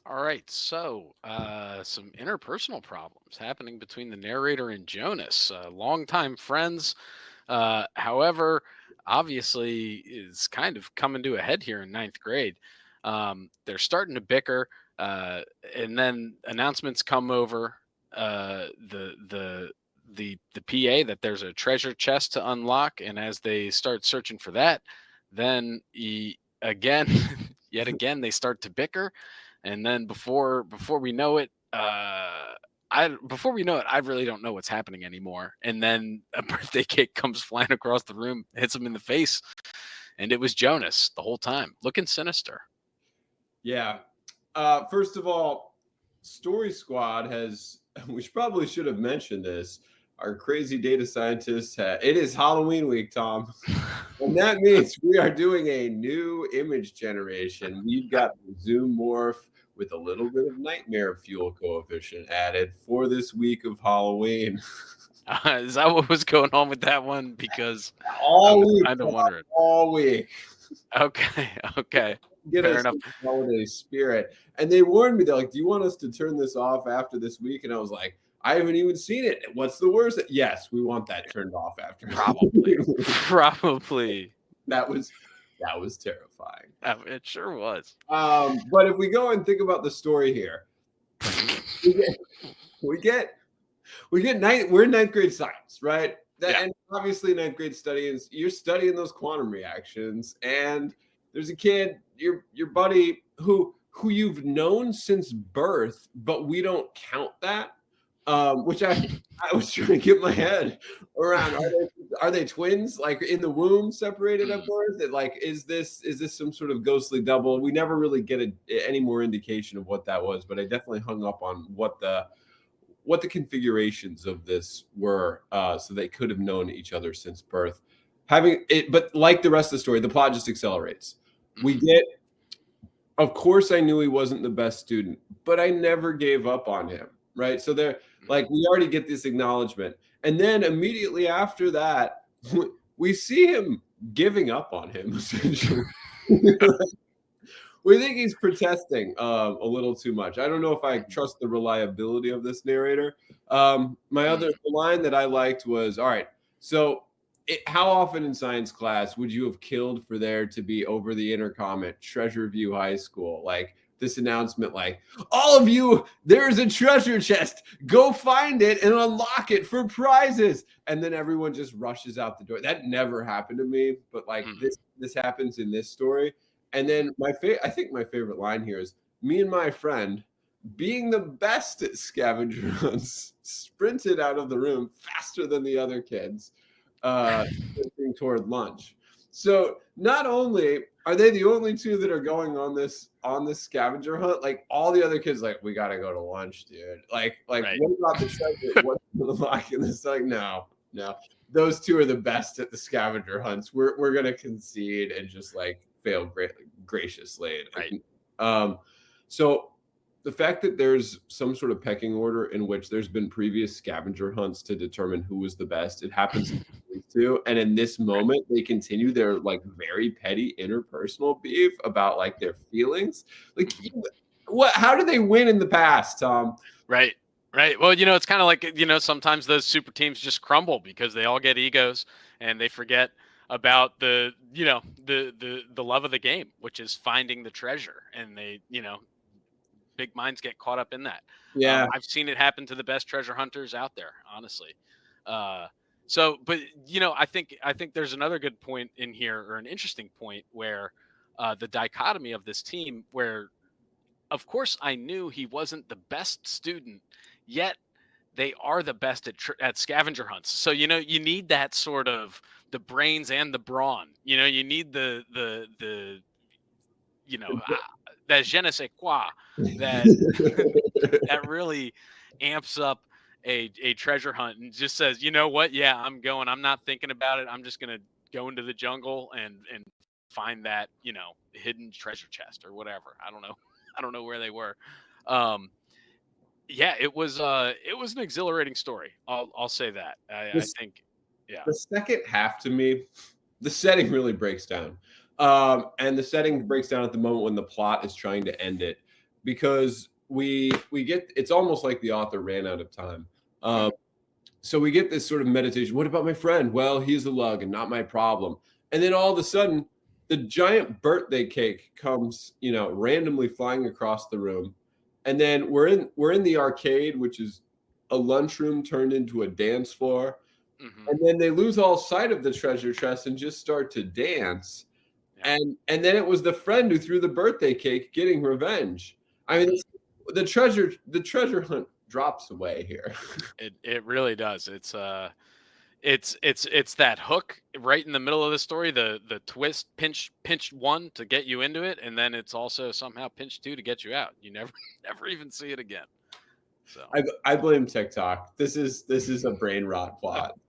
All right, so some interpersonal problems happening between the narrator and Jonas, longtime friends. However, obviously, is kind of coming to a head here in ninth grade. They're starting to bicker, uh, and then announcements come over the PA that there's a treasure chest to unlock, and as they start searching for that, then again, yet again, they start to bicker, and then before we know it, before we know it, I really don't know what's happening anymore. And then a birthday cake comes flying across the room, hits him in the face, and it was Jonas the whole time, looking sinister. Yeah. First of all, Story Squad has, we probably should have mentioned this. Our crazy data scientists, it is Halloween week, Tom. And that means we are doing a new image generation. We've got the Zoom morph with a little bit of nightmare fuel coefficient added for this week of Halloween. Is that what was going on with that one? Because I All was week, kind of Tom, wondering. all week. Okay, okay, Get fair us enough. in the holiday spirit. And they warned me, they're like, do you want us to turn this off after this week? And I was like, I haven't even seen it. What's the worst? Yes, we want that turned off after. Probably, probably. That was terrifying. It sure was. But if we go and think about the story here, we get we get we're in ninth grade science, right? Yeah. And obviously ninth grade studying, you're studying those quantum reactions, and there's a kid, your buddy, who you've known since birth, but we don't count that. Which I was trying to get my head around. Are they twins, like in the womb, separated at Mm, birth? That, like, is this some sort of ghostly double? We never really get any more indication of what that was, but I definitely hung up on what the configurations of this were, so they could have known each other since birth. Having it, but like the rest of the story, the plot just accelerates. We mhm, get, of course, I knew he wasn't the best student, but I never gave up on him. Right. So there, mhm. like, we already get this acknowledgement. And then immediately after that, we see him giving up on him, essentially. We think he's protesting a little too much. I don't know if I trust the reliability of this narrator. My other Mm. line that I liked was, all right, so how often in science class would you have killed for there to be over the intercom at Treasure View High School, like this announcement, like, all of you, there's a treasure chest, go find it and unlock it for prizes, and then everyone just rushes out the door. That never happened to me, but like Mm, this happens in this story. And mhm. then I think my favorite line here is, me and my friend, being the best at scavenger hunts, sprinted out of the room faster than the other kids, sprinting toward lunch. So not only are they the only two that are going on this scavenger hunt, like all the other kids, like, we gotta go to lunch, dude. Like Right. what about the treasure? What's unlocking this? Like, no, no. Those two are the best at the scavenger hunts. We're gonna concede and just like fail graciously. Right. So the fact that there's some sort of pecking order in which there's been previous scavenger hunts to determine who was the best, it happens too. And in this Right. moment, they continue their like very petty interpersonal beef about like their feelings. Like, Mhm. what? How did they win in the past, Tom? Right. Right. Well, it's kind of like, sometimes those super teams just crumble because they all get egos and they forget about the love of the game, which is finding the treasure. And big minds get caught up in that. Yeah, I've seen it happen to the best treasure hunters out there, honestly. Uh, but I think there's another good point in here, or an interesting point, where the dichotomy of this team, where of course I knew he wasn't the best student, yet they are the best at scavenger hunts. So you need that sort of the brains and the brawn. You need the that je ne sais quoi that that really amps up a treasure hunt and just says, you know what? Yeah, I'm going. I'm not thinking about it. I'm just gonna go into the jungle and find that hidden treasure chest or whatever. I don't know. I don't know where they were. Um, yeah, it was an exhilarating story. I'll say that. I this think, yeah. the second half to me, the setting really breaks down. And the setting breaks down at the moment when the plot is trying to end it. because we get, it's almost like the author ran out of time. Mm. So we get this sort of meditation. What about my friend? Well, he's a lug and not my problem. And then all of a sudden, the giant birthday cake comes, randomly flying across the room. And then we're in the arcade, which is a lunchroom turned into a dance floor. Hmm. And then they lose all sight of the treasure chest and just start to dance. Yeah. And then it was the friend who threw the birthday cake getting revenge. I mean, the treasure hunt drops away here. It really does. It's that hook right in the middle of the story, the twist, pinch one to get you into it, and then it's also somehow pinch two to get you out. You never never even see it again. So I blame TikTok. This is a brain rot plot.